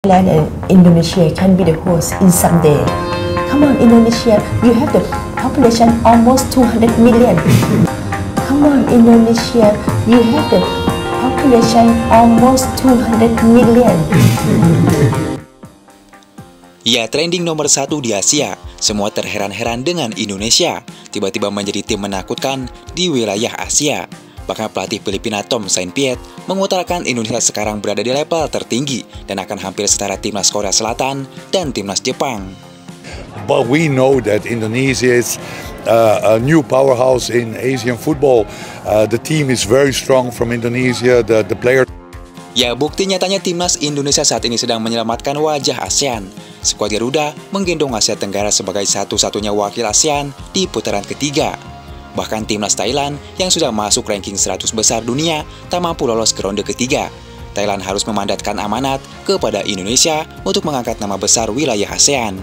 Thailand and Indonesia can be the host in someday. Come on, Indonesia, you have the population almost 200 million. Come on, Indonesia, you have the population almost 200 million. Ya, trending nomor 1 di Asia. Semua terheran-heran dengan Indonesia tiba-tiba menjadi tim menakutkan di wilayah Asia. Bahkan pelatih Filipina Tom Saintpiet mengutarakan Indonesia sekarang berada di level tertinggi dan akan hampir setara timnas Korea Selatan dan timnas Jepang. But we know that Indonesia is a new powerhouse in Asian football. The team is very strong from Indonesia. The player. Ya, bukti nyatanya timnas Indonesia saat ini sedang menyelamatkan wajah ASEAN. Skuad Garuda menggendong Asia Tenggara sebagai satu-satunya wakil ASEAN di putaran ketiga. Bahkan timnas Thailand yang sudah masuk ranking 100 besar dunia tak mampu lolos ke ronde ketiga. Thailand harus memandatkan amanat kepada Indonesia untuk mengangkat nama besar wilayah ASEAN.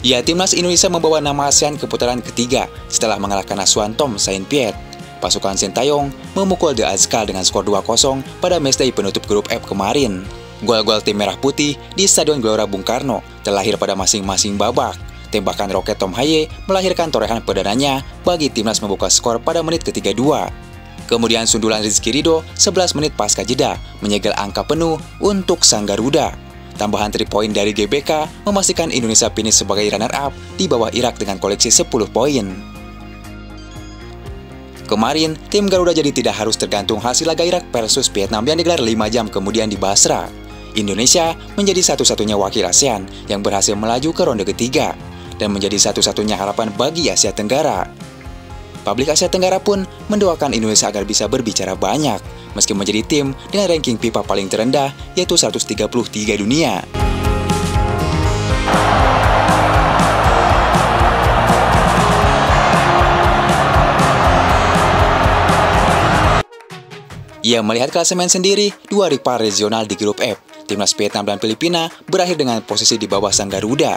Ya, timnas Indonesia membawa nama ASEAN ke putaran ketiga setelah mengalahkan asuhan Tom Saintpiet. Pasukan Sintayong memukul The Azkal dengan skor 2-0 pada matchday penutup grup F kemarin. Gol-gol tim merah putih di Stadion Gelora Bung Karno terlahir pada masing-masing babak. Tembakan roket Tom Haye melahirkan torehan perdananya bagi timnas membuka skor pada menit ke-32. Kemudian sundulan Rizky Ridho 11 menit pasca jeda menyegel angka penuh untuk sang Garuda. Tambahan 3 poin dari GBK memastikan Indonesia finish sebagai runner-up di bawah Irak dengan koleksi 10 poin. Kemarin, tim Garuda jadi tidak harus tergantung hasil laga Irak versus Vietnam yang digelar 5 jam kemudian di Basra. Indonesia menjadi satu-satunya wakil ASEAN yang berhasil melaju ke ronde ketiga dan menjadi satu-satunya harapan bagi Asia Tenggara. Publik Asia Tenggara pun mendoakan Indonesia agar bisa berbicara banyak, meski menjadi tim dengan ranking FIFA paling terendah, yaitu 133 dunia. Ia melihat klasemen sendiri, 2 rival regional di grup F. Timnas Vietnam dan Filipina berakhir dengan posisi di bawah sang Garuda.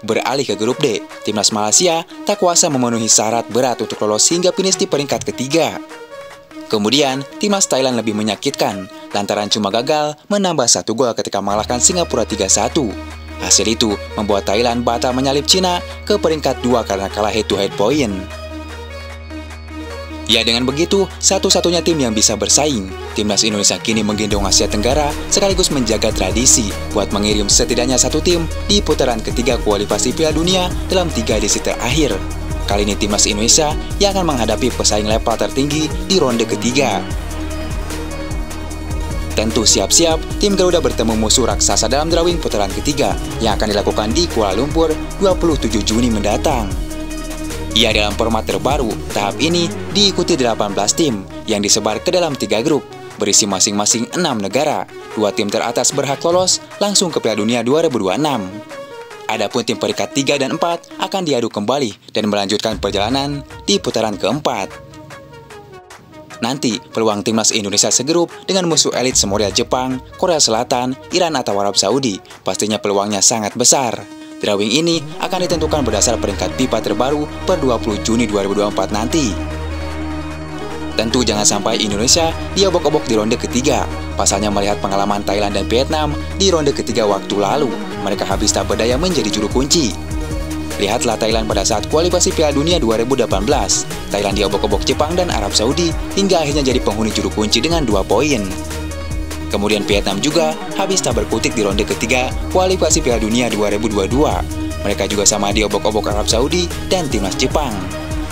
Beralih ke grup D, timnas Malaysia tak kuasa memenuhi syarat berat untuk lolos hingga finish di peringkat ketiga. Kemudian, timnas Thailand lebih menyakitkan lantaran cuma gagal menambah 1 gol ketika mengalahkan Singapura 3-1. Hasil itu membuat Thailand batal menyalip Cina ke peringkat 2 karena kalah head-to-head point. Ya, dengan begitu, satu-satunya tim yang bisa bersaing, timnas Indonesia kini menggendong Asia Tenggara sekaligus menjaga tradisi buat mengirim setidaknya 1 tim di putaran ketiga kualifikasi Piala Dunia dalam 3 edisi terakhir. Kali ini timnas Indonesia yang akan menghadapi pesaing level tertinggi di ronde ketiga. Tentu siap-siap, tim Garuda bertemu musuh raksasa dalam drawing putaran ketiga yang akan dilakukan di Kuala Lumpur 27 Juni mendatang. Ya, dalam format terbaru, tahap ini diikuti 18 tim yang disebar ke dalam 3 grup, berisi masing-masing 6 negara. 2 tim teratas berhak lolos langsung ke Piala Dunia 2026. Adapun tim peringkat 3 dan 4 akan diadu kembali dan melanjutkan perjalanan di putaran keempat. Nanti, peluang timnas Indonesia segrup dengan musuh elit semodel Jepang, Korea Selatan, Iran atau Arab Saudi, pastinya peluangnya sangat besar. Drawing ini akan ditentukan berdasar peringkat FIFA terbaru per 20 Juni 2024 nanti. Tentu jangan sampai Indonesia diobok-obok di ronde ketiga. Pasalnya melihat pengalaman Thailand dan Vietnam di ronde ketiga waktu lalu, mereka habis tak berdaya menjadi juru kunci. Lihatlah Thailand pada saat kualifikasi Piala Dunia 2018. Thailand diobok-obok Jepang dan Arab Saudi hingga akhirnya jadi penghuni juru kunci dengan 2 poin. Kemudian Vietnam juga habis tak berkutik di ronde ketiga kualifikasi Piala Dunia 2022. Mereka juga sama diobok-obok Arab Saudi dan timnas Jepang.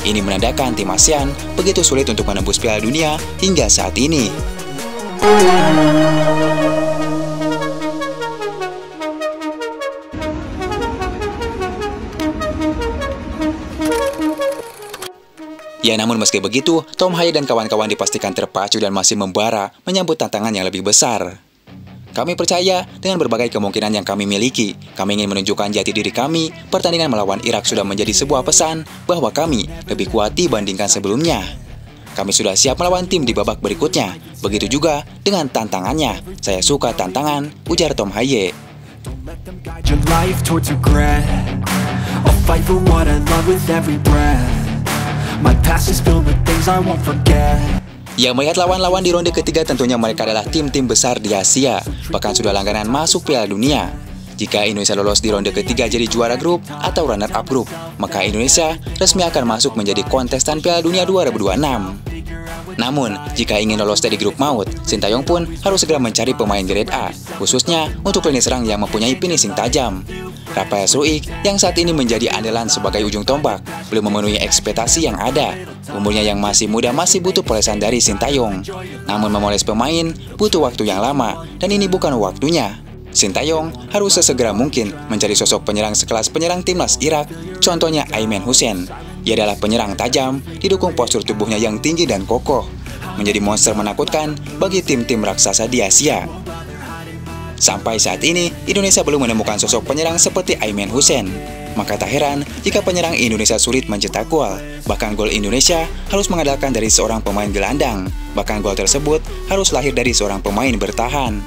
Ini menandakan tim ASEAN begitu sulit untuk menembus Piala Dunia hingga saat ini. Ya, namun meski begitu, Tom Haye dan kawan-kawan dipastikan terpacu dan masih membara menyambut tantangan yang lebih besar. Kami percaya dengan berbagai kemungkinan yang kami miliki, kami ingin menunjukkan jati diri kami. Pertandingan melawan Irak sudah menjadi sebuah pesan bahwa kami lebih kuat dibandingkan sebelumnya. Kami sudah siap melawan tim di babak berikutnya. Begitu juga dengan tantangannya. Saya suka tantangan, ujar Tom Haye. My past is filled with things I won't forget. Yang melihat lawan-lawan di ronde ketiga tentunya mereka adalah tim-tim besar di Asia, bahkan sudah langganan masuk Piala Dunia. Jika Indonesia lolos di ronde ketiga jadi juara grup atau runner-up grup, maka Indonesia resmi akan masuk menjadi kontestan Piala Dunia 2026. Namun, jika ingin lolos dari grup maut, Sintayong pun harus segera mencari pemain grade A, khususnya untuk lini serang yang mempunyai finishing tajam. Rafael Struijk yang saat ini menjadi andalan sebagai ujung tombak belum memenuhi ekspektasi yang ada. Umurnya yang masih muda masih butuh polesan dari Sintayong. Namun memoles pemain butuh waktu yang lama dan ini bukan waktunya. Sintayong harus sesegera mungkin mencari sosok penyerang sekelas penyerang timnas Irak, contohnya Ayman Hussein. Ia adalah penyerang tajam, didukung postur tubuhnya yang tinggi dan kokoh, menjadi monster menakutkan bagi tim-tim raksasa di Asia. Sampai saat ini, Indonesia belum menemukan sosok penyerang seperti Ayman Hussein. Maka tak heran jika penyerang Indonesia sulit mencetak gol. Bahkan gol Indonesia harus mengandalkan dari seorang pemain gelandang. Bahkan gol tersebut harus lahir dari seorang pemain bertahan.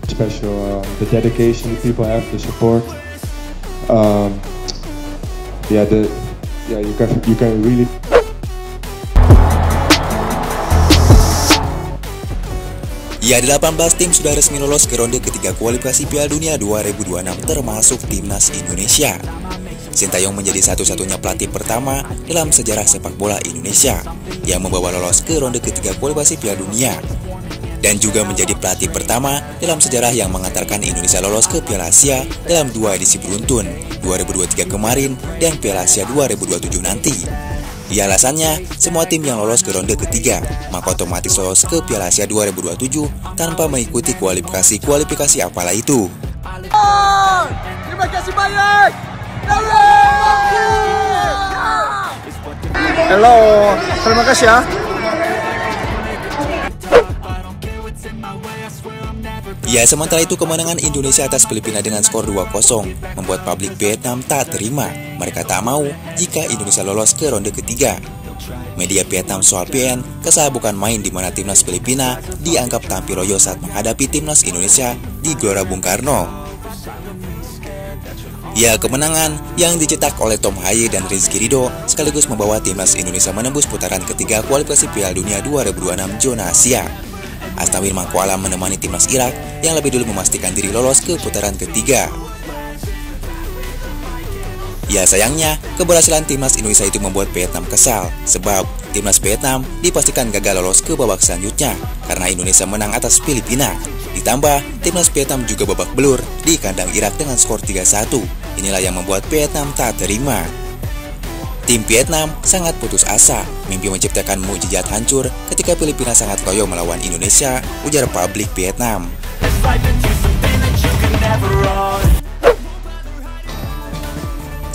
Special the dedication people have, the support. You can really. Ya, 18 tim sudah resmi lolos ke ronde ketiga kualifikasi Piala Dunia 2026 termasuk timnas Indonesia. Sintayong menjadi satu-satunya pelatih pertama dalam sejarah sepak bola Indonesia yang membawa lolos ke ronde ketiga kualifikasi Piala Dunia. Dan juga menjadi pelatih pertama dalam sejarah yang mengantarkan Indonesia lolos ke Piala Asia dalam 2 edisi beruntun, 2023 kemarin dan Piala Asia 2027 nanti. Ya, alasannya, semua tim yang lolos ke ronde ketiga, maka otomatis lolos ke Piala Asia 2027 tanpa mengikuti kualifikasi apalah itu. Terima kasih banyak. Halo, terima kasih ya. Ya, sementara itu kemenangan Indonesia atas Filipina dengan skor 2-0 membuat publik Vietnam tak terima. Mereka tak mau jika Indonesia lolos ke ronde ketiga. Media Vietnam soal PN kesal bukan main di mana timnas Filipina dianggap tampil royo saat menghadapi timnas Indonesia di Gelora Bung Karno. Ya, kemenangan yang dicetak oleh Tom Haye dan Rizky Ridho sekaligus membawa timnas Indonesia menembus putaran ketiga kualifikasi Piala Dunia 2026 zona Asia. Asnawi Mangkualam menemani timnas Irak yang lebih dulu memastikan diri lolos ke putaran ketiga. Ya, sayangnya keberhasilan timnas Indonesia itu membuat Vietnam kesal, sebab timnas Vietnam dipastikan gagal lolos ke babak selanjutnya karena Indonesia menang atas Filipina. Ditambah timnas Vietnam juga babak belur di kandang Irak dengan skor 3-1. Inilah yang membuat Vietnam tak terima. Tim Vietnam sangat putus asa, mimpi menciptakan mukjizat hancur ketika Filipina sangat loyo melawan Indonesia, ujar publik Vietnam.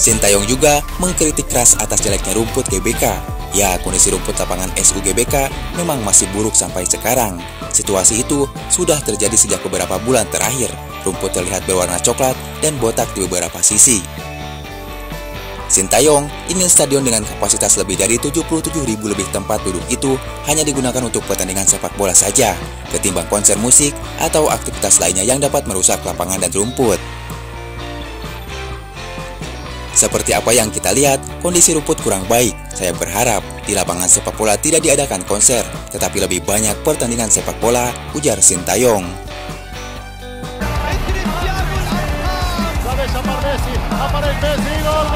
Sintayong juga mengkritik keras atas jeleknya rumput GBK. Ya, kondisi rumput lapangan SU GBK memang masih buruk sampai sekarang. Situasi itu sudah terjadi sejak beberapa bulan terakhir. Rumput terlihat berwarna coklat dan botak di beberapa sisi. Sintayong ingin stadion dengan kapasitas lebih dari 77.000 lebih tempat duduk itu hanya digunakan untuk pertandingan sepak bola saja, ketimbang konser musik atau aktivitas lainnya yang dapat merusak lapangan dan rumput. Seperti apa yang kita lihat, kondisi rumput kurang baik. Saya berharap di lapangan sepak bola tidak diadakan konser, tetapi lebih banyak pertandingan sepak bola, ujar Sintayong. Aparece Messi, gol.